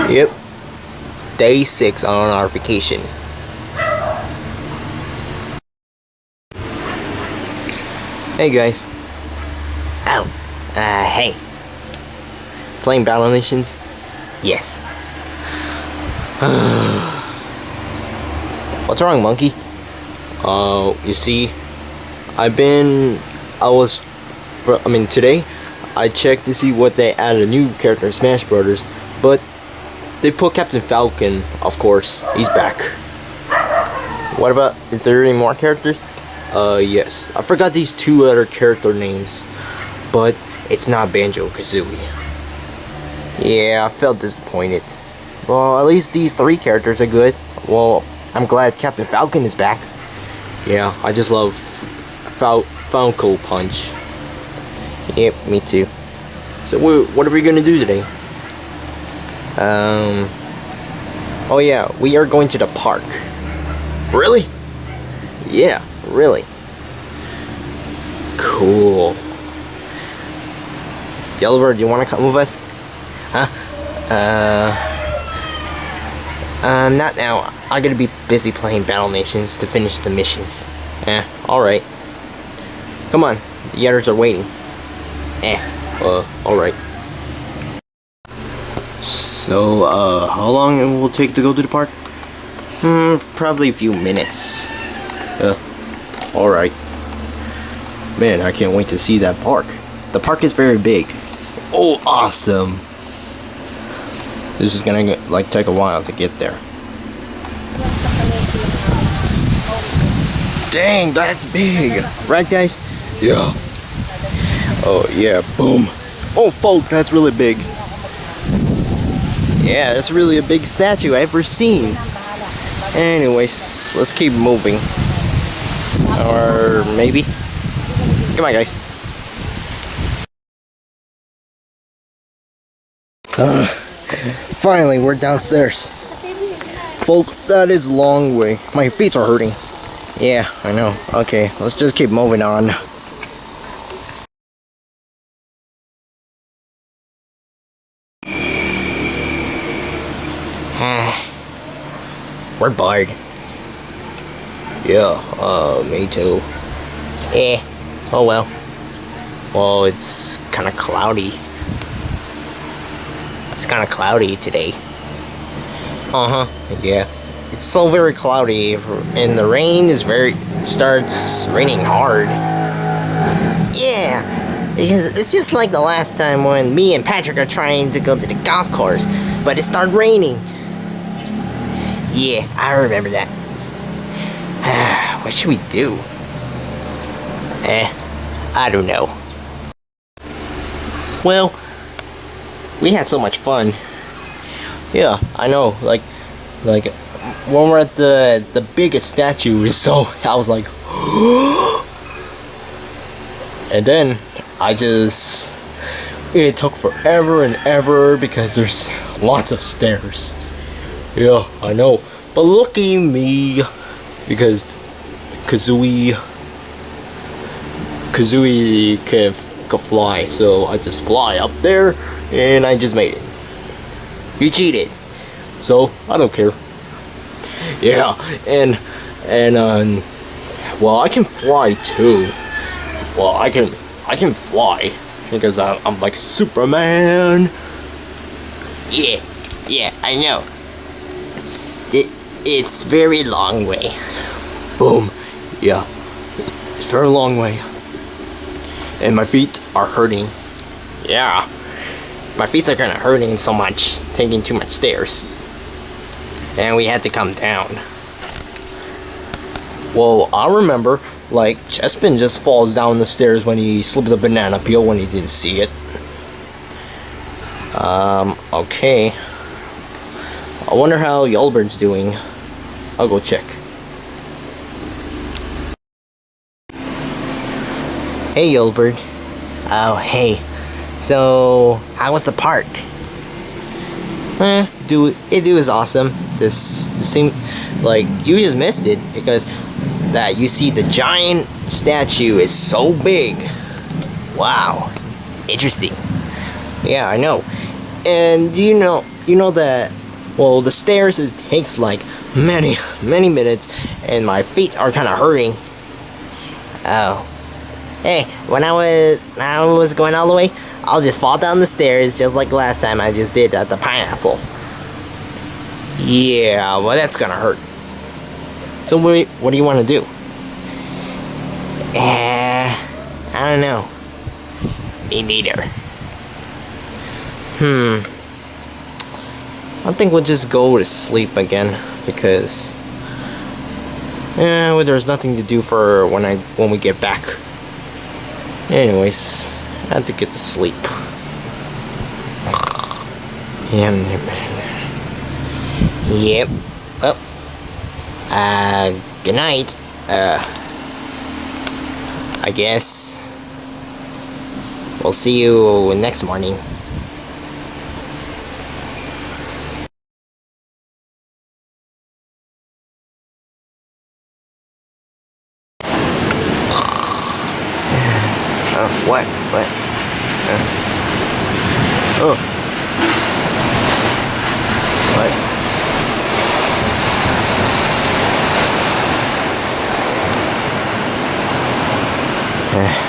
Yep. Day 6 on our vacation. Hey guys. Oh. Hey. Playing Battle Nations? Yes. What's wrong, monkey? You see, today, I checked to see what they added a new character in Smash Brothers, but they put Captain Falcon, of course. He's back. What about, is there any more characters? Yes. I forgot these 2 other character names, but it's not Banjo-Kazooie. Yeah, I felt disappointed. Well, at least these 3 characters are good. Well, I'm glad Captain Falcon is back. Yeah, I just love Falco Punch. Yep, me too. So, what are we gonna do today? Oh yeah, we are going to the park. Really? Yeah, really. Cool. Yellowbird, do you want to come with us? Huh? Not now. I'm gonna be busy playing Battle Nations to finish the missions. Alright. Come on, the others are waiting. Alright. So, how long it will take to go to the park? Probably a few minutes. Alright. Man, I can't wait to see that park. The park is very big. Oh, awesome. This is gonna take a while to get there. Dang, that's big. Right, guys? Yeah. Oh, yeah, boom. Oh, folk, that's really big. Yeah, that's really a big statue I've ever seen. Anyways, let's keep moving. Or maybe. Come on, guys. Finally, we're downstairs. Folk, that is a long way. My feet are hurting. Yeah, I know. Okay, let's just keep moving on. We're bored. Yeah, me too. Oh well. Well, it's kind of cloudy. It's kind of cloudy today. Yeah. It's so very cloudy, and the rain is starts raining hard. Yeah, because it's just like the last time when me and Patrick are trying to go to the golf course, but it started raining. Yeah, I remember that. What should we do? I don't know. Well, we had so much fun. Yeah, I know. Like when we're at the biggest statue, so I was like, and then it took forever and ever because there's lots of stairs. Yeah, I know. But lucky me, because Kazooie can fly, so I just fly up there, and I just made it. You cheated, so I don't care. Yeah, and well, I can fly too. Well, I can fly because I'm like Superman. Yeah, I know. It's very long way. Boom. Yeah, it's very long way. And my feet are hurting. Yeah, my feet are kind of hurting so much, taking too much stairs. And we had to come down. Well, I remember, like, Chespin just falls down the stairs when he slipped the banana peel when he didn't see it. Okay. I wonder how Yellowbird's doing. I'll go check. Hey, Yellowbird. Oh, hey. So, how was the park? It was awesome. This seemed like you just missed it because that you see the giant statue is so big. Wow, interesting. Yeah, I know. And you know that, well, the stairs, it takes like many minutes, and my feet are kind of hurting. Oh, hey, when I was going all the way, I'll just fall down the stairs just like last time I just did at the pineapple. Yeah, well, that's gonna hurt. So what do you want to do? I don't know. Me neither. I think we'll just go to sleep again, because well, there's nothing to do for when we get back. Anyways, I have to get to sleep. Yep. Well, good night. I guess we'll see you next morning. What? What? Oh. What?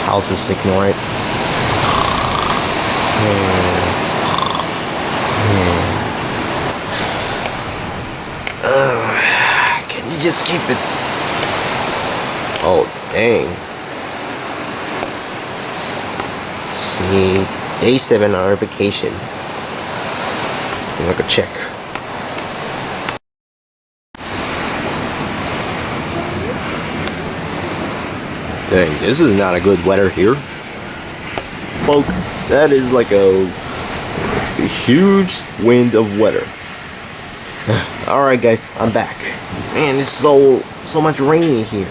I'll just ignore it. Can you just keep it? Oh, dang. See, day 7 on our vacation. I'm gonna go check. Dang, this is not a good weather here. Folk, that is like a huge wind of weather. Alright guys, I'm back. Man, it's so much rainy here.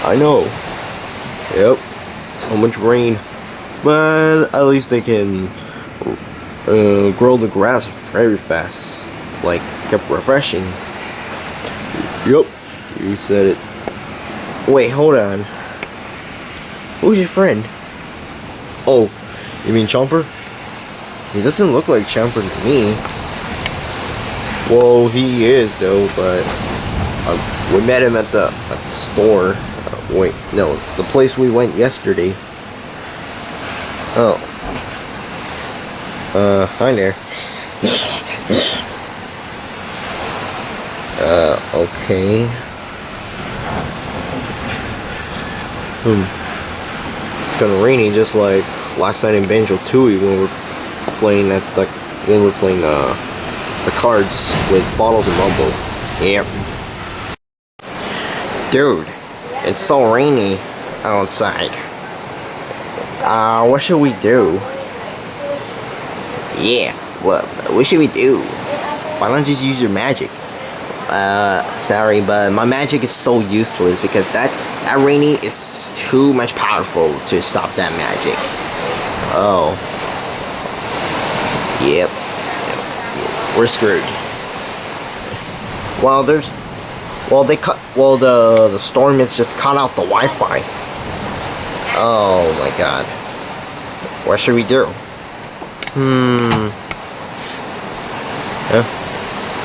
I know. Yep, so much rain. But at least they can grow the grass very fast. Like, kept refreshing. Yup, you said it. Wait, hold on. Who's your friend? Oh, you mean Chomper? He doesn't look like Chomper to me. Well, he is though, but we met him at the store. Wait, no, the place we went yesterday. Oh. Hi there. Okay. It's kinda rainy, just like last night in Banjo-Tooie when we were playing the cards with Bottles and Rumble. Yep. Dude, it's so rainy outside. What should we do? Yeah, what should we do? Why don't you just use your magic? Sorry, but my magic is so useless because that rainy is too much powerful to stop that magic. Oh. Yep. We're screwed. Well, the storm has just cut out the Wi-Fi. Oh my god. What should we do?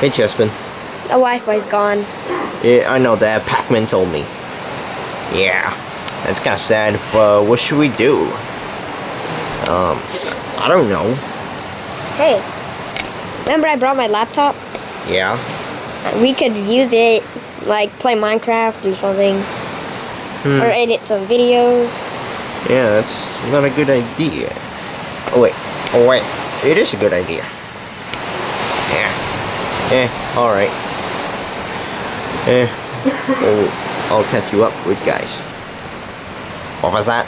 Hey, Chespin. The Wi-Fi's gone. Yeah, I know that. Pac-Man told me. Yeah, that's kind of sad. But what should we do? I don't know. Hey, remember I brought my laptop? Yeah. We could use it, like play Minecraft or something, or edit some videos. Yeah, that's not a good idea. Oh wait, it is a good idea. Yeah. Alright. I'll catch you up with guys. What was that?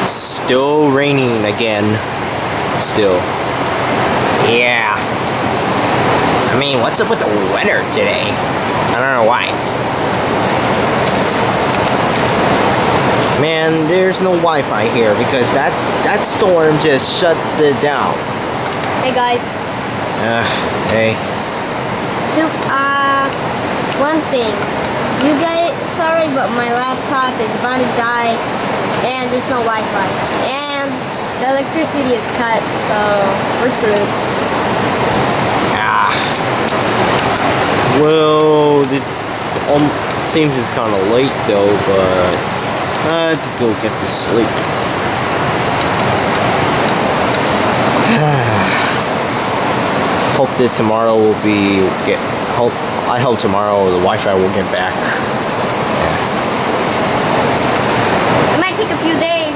Still raining again. Still. Yeah. I mean, what's up with the weather today? I don't know why. Man, there's no Wi-Fi here because that storm just shut it down. Hey guys. Hey. One thing, you guys, sorry, but my laptop is about to die, and there's no Wi-Fi, and the electricity is cut, so we're screwed. Ah. Well, it seems it's kind of late though, but I have to go get to sleep. Hope that tomorrow will be I hope tomorrow the Wi-Fi will get back. It might take a few days.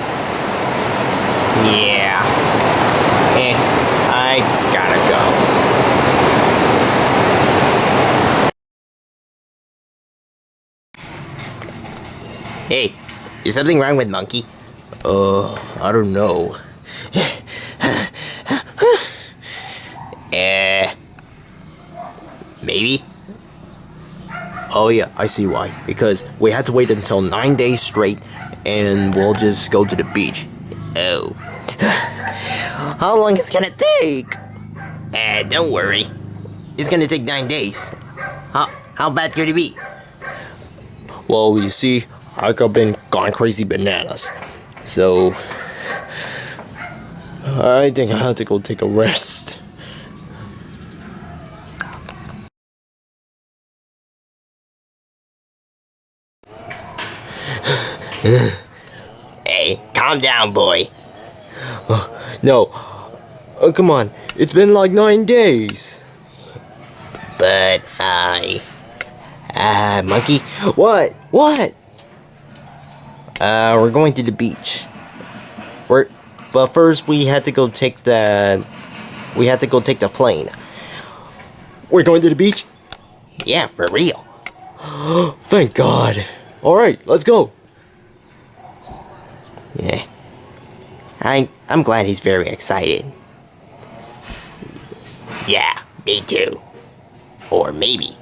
Yeah. I gotta go. Hey, is something wrong with Monkey? I don't know. Maybe? Oh yeah, I see why. Because we had to wait until 9 days straight, and we'll just go to the beach. Oh. How long is it gonna take? Don't worry. It's gonna take 9 days. How bad could it be? Well, you see, I've been gone crazy bananas. So, I think I have to go take a rest. Hey, calm down, boy. No. Come on. It's been like 9 days. But Monkey? What? What? We're going to the beach. But first we had to go take the plane. We're going to the beach? Yeah, for real. Thank God. Alright, let's go. Yeah. I'm glad he's very excited. Yeah, me too. Or maybe.